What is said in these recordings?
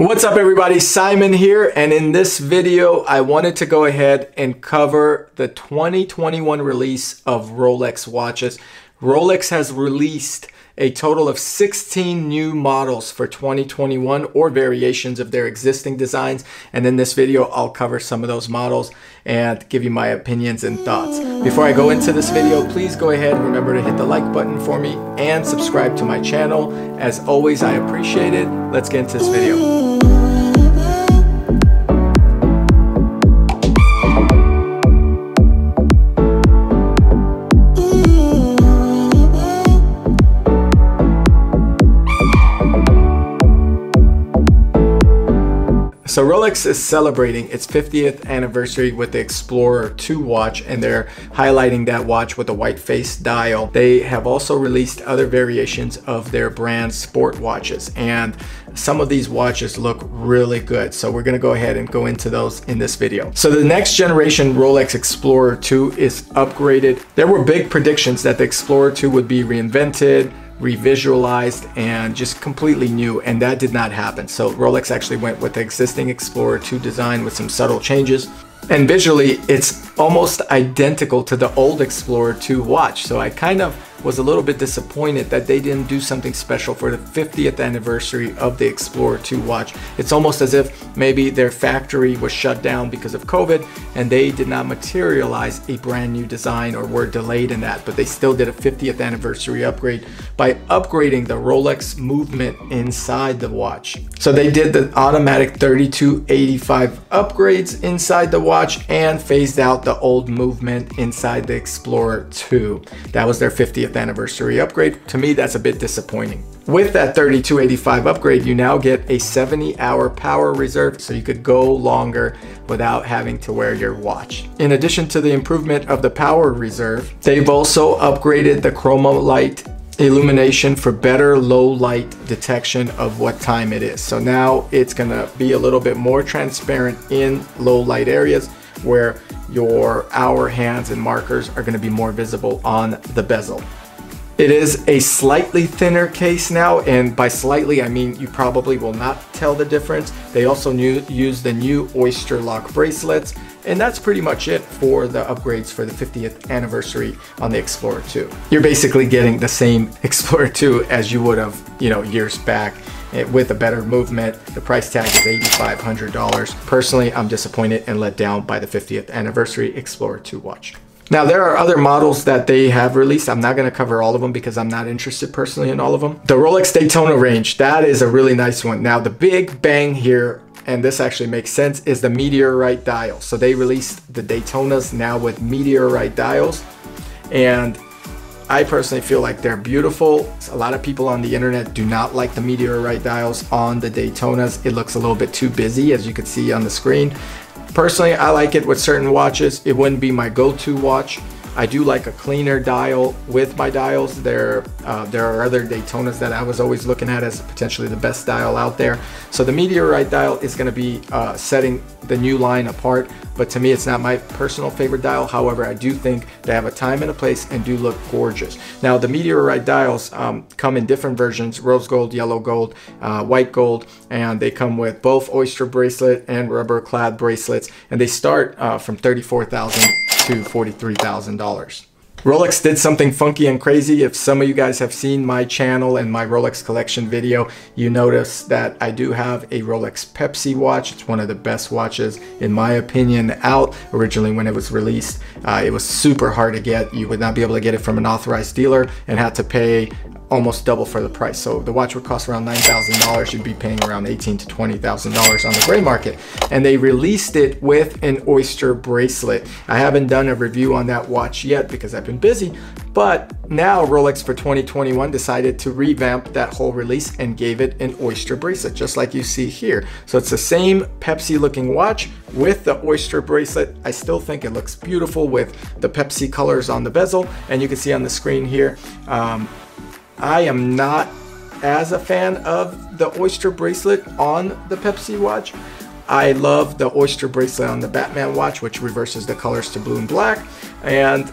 What's up everybody, Simon here, and in this video I wanted to go ahead and cover the 2021 release of Rolex watches. Rolex has released a total of 16 new models for 2021 or variations of their existing designs, and in this video I'll cover some of those models and give you my opinions and thoughts. Before I go into this video, please go ahead and remember to hit the like button for me and subscribe to my channel. As always, I appreciate it. Let's get into this video. So Rolex is celebrating its 50th anniversary with the Explorer II watch, and they're highlighting that watch with a white face dial. They have also released other variations of their brand sport watches, and some of these watches look really good. So we're gonna go ahead and go into those in this video. So the next generation Rolex Explorer II is upgraded. There were big predictions that the Explorer II would be reinvented, revisualized, and just completely new, and that did not happen. So Rolex actually went with the existing Explorer II design with some subtle changes, and visually it's almost identical to the old Explorer II watch. So I kind of was a little bit disappointed that they didn't do something special for the 50th anniversary of the Explorer II watch. It's almost as if maybe their factory was shut down because of COVID and they did not materialize a brand new design or were delayed in that, but they still did a 50th anniversary upgrade by upgrading the Rolex movement inside the watch. So they did the automatic 3285 upgrades inside the watch and phased out the old movement inside the Explorer II. That was their 50th anniversary upgrade. To me, that's a bit disappointing. With that 3285 upgrade, you now get a 70-hour power reserve, so you could go longer without having to wear your watch. In addition to the improvement of the power reserve, they've also upgraded the chroma light illumination for better low light detection of what time it is. So now it's gonna be a little bit more transparent in low light areas where your hour hands and markers are going to be more visible on the bezel. It is a slightly thinner case now, and by slightly I mean you probably will not tell the difference. They also use the new Oyster Lock bracelets, and that's pretty much it for the upgrades for the 50th anniversary on the Explorer II. You're basically getting the same Explorer II as you would have, years back, with a better movement. The price tag is $8,500. Personally, I'm disappointed and let down by the 50th anniversary Explorer II watch. Now, there are other models that they have released. I'm not going to cover all of them because I'm not interested personally in all of them. The Rolex Daytona range, that is a really nice one. Now, the big bang here, and this actually makes sense, is the meteorite dial. So they released the Daytonas now with meteorite dials, and I personally feel like they're beautiful. A lot of people on the internet do not like the meteorite dials on the Daytonas. It looks a little bit too busy, as you can see on the screen. Personally, I like it with certain watches. It wouldn't be my go-to watch. I do like a cleaner dial with my dials. There are other Daytonas that I was always looking at as potentially the best dial out there. So the meteorite dial is going to be setting the new line apart, but to me it's not my personal favorite dial. However, I do think they have a time and a place and do look gorgeous. Now, the meteorite dials come in different versions: rose gold, yellow gold, white gold, and they come with both oyster bracelet and rubber clad bracelets, and they start from $34,000 to $43,000. Rolex did something funky and crazy. If some of you guys have seen my channel and my Rolex collection video, you notice that I do have a Rolex Pepsi watch. It's one of the best watches, in my opinion, out. Originally, when it was released, it was super hard to get. You would not be able to get it from an authorized dealer and had to pay almost double for the price. So the watch would cost around $9,000. You'd be paying around $18,000 to $20,000 on the gray market. And they released it with an oyster bracelet. I haven't done a review on that watch yet because I've been busy, but now Rolex for 2021 decided to revamp that whole release and gave it an oyster bracelet, just like you see here. So it's the same Pepsi looking watch with the oyster bracelet. I still think it looks beautiful with the Pepsi colors on the bezel, and you can see on the screen here, I am not as a fan of the oyster bracelet on the Pepsi watch, I love the Oyster bracelet on the Batman watch, which reverses the colors to blue and black. And,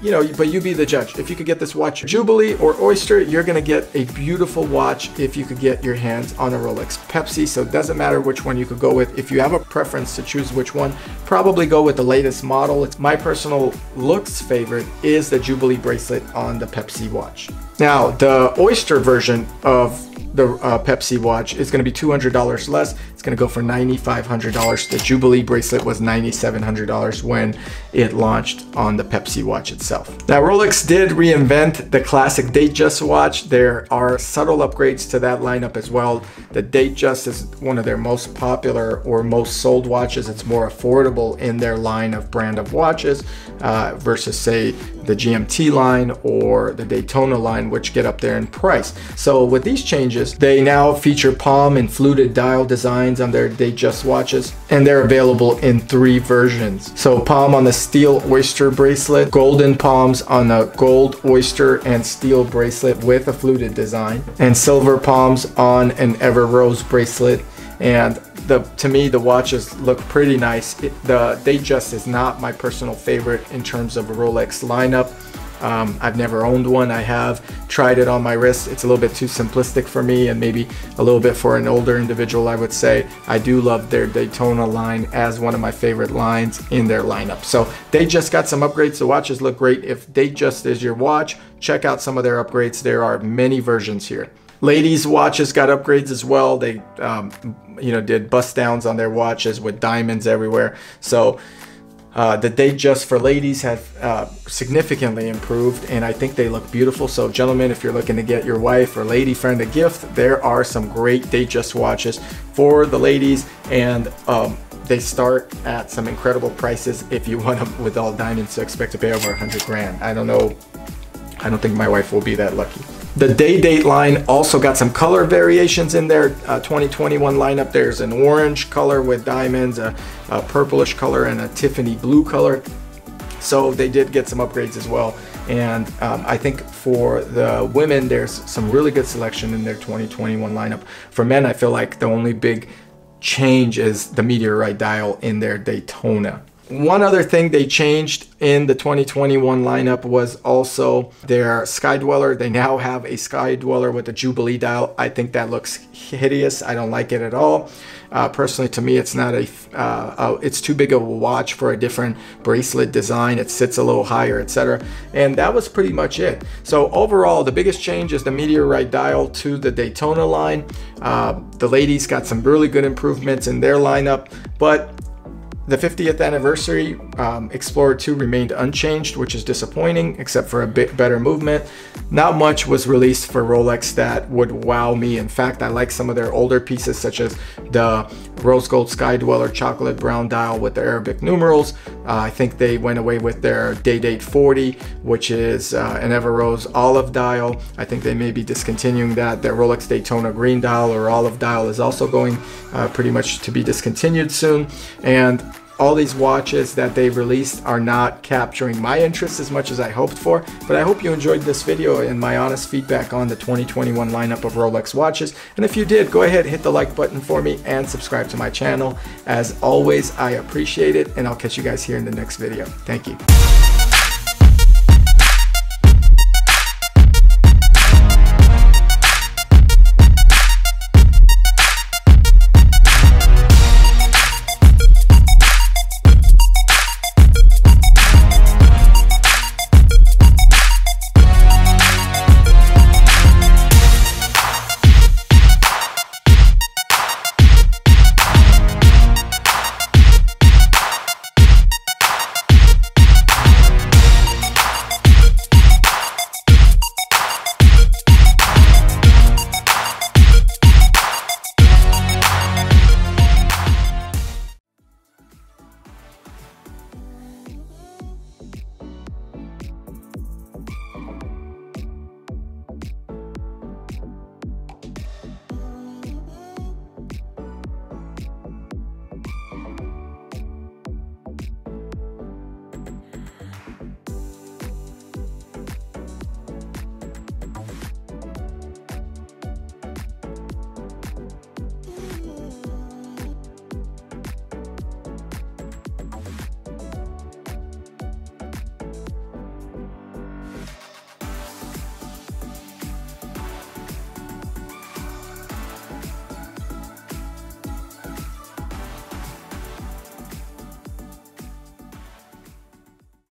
you know, but you be the judge. If you could get this watch Jubilee or Oyster, you're going to get a beautiful watch if you could get your hands on a Rolex Pepsi. So it doesn't matter which one you could go with. If you have a preference to choose which one, probably go with the latest model. It's my personal looks favorite is the Jubilee bracelet on the Pepsi watch. Now, the Oyster version of the Pepsi watch is going to be $200 less. It's going to go for $9,500. The Jubilee bracelet was $9,700 when it launched on the Pepsi watch itself. Now, Rolex did reinvent the classic Datejust watch. There are subtle upgrades to that lineup as well. The Datejust is one of their most popular or most sold watches. It's more affordable in their line of brand of watches versus, say, the GMT line or the Daytona line, which get up there in price. So with these changes, they now feature palm and fluted dial designs on their Datejust watches, and they're available in 3 versions. So palm on the steel Oyster bracelet, golden palms on a gold Oyster and steel bracelet with a fluted design, and silver palms on an Ever Rose bracelet. And to me, the watches look pretty nice. The Datejust is not my personal favorite in terms of a Rolex lineup. I've never owned one. I have tried it on my wrist. It's a little bit too simplistic for me, and maybe a little bit for an older individual, I would say. I do love their Daytona line as one of my favorite lines in their lineup. So they just got some upgrades. The watches look great. If Datejust is your watch, check out some of their upgrades. There are many versions here. Ladies' watches got upgrades as well. They you know, did bust downs on their watches with diamonds everywhere. So the Datejust for ladies have significantly improved, and I think they look beautiful. So gentlemen, if you're looking to get your wife or lady friend a gift, there are some great Datejust watches for the ladies, and they start at some incredible prices if you want them with all diamonds. So expect to pay over 100 grand. I don't know. I don't think my wife will be that lucky. The Day Date line also got some color variations in their 2021 lineup. There's an orange color with diamonds, a purplish color, and a Tiffany blue color. So they did get some upgrades as well. And I think for the women, there's some really good selection in their 2021 lineup. For men, I feel like the only big change is the meteorite dial in their Daytona. One other thing they changed in the 2021 lineup was also their SkyDweller. They now have a SkyDweller with a Jubilee dial. I think that looks hideous. I don't like it at all. Personally, to me, it's not it's too big of a watch for a different bracelet design. It sits a little higher, etc. And that was pretty much it. So overall, the biggest change is the meteorite dial to the Daytona line. The ladies got some really good improvements in their lineup, but the 50th anniversary Explorer II remained unchanged, which is disappointing, except for a bit better movement. Not much was released for Rolex that would wow me. In fact, I like some of their older pieces, such as the Rose Gold SkyDweller chocolate brown dial with the Arabic numerals. I think they went away with their Day Date 40, which is an Ever Rose olive dial. I think they may be discontinuing that. Their Rolex Daytona green dial or olive dial is also going pretty much to be discontinued soon. And all these watches that they've released are not capturing my interest as much as I hoped for, but I hope you enjoyed this video and my honest feedback on the 2021 lineup of Rolex watches. And if you did, go ahead, hit the like button for me and subscribe to my channel. As always, I appreciate it, and I'll catch you guys here in the next video. Thank you.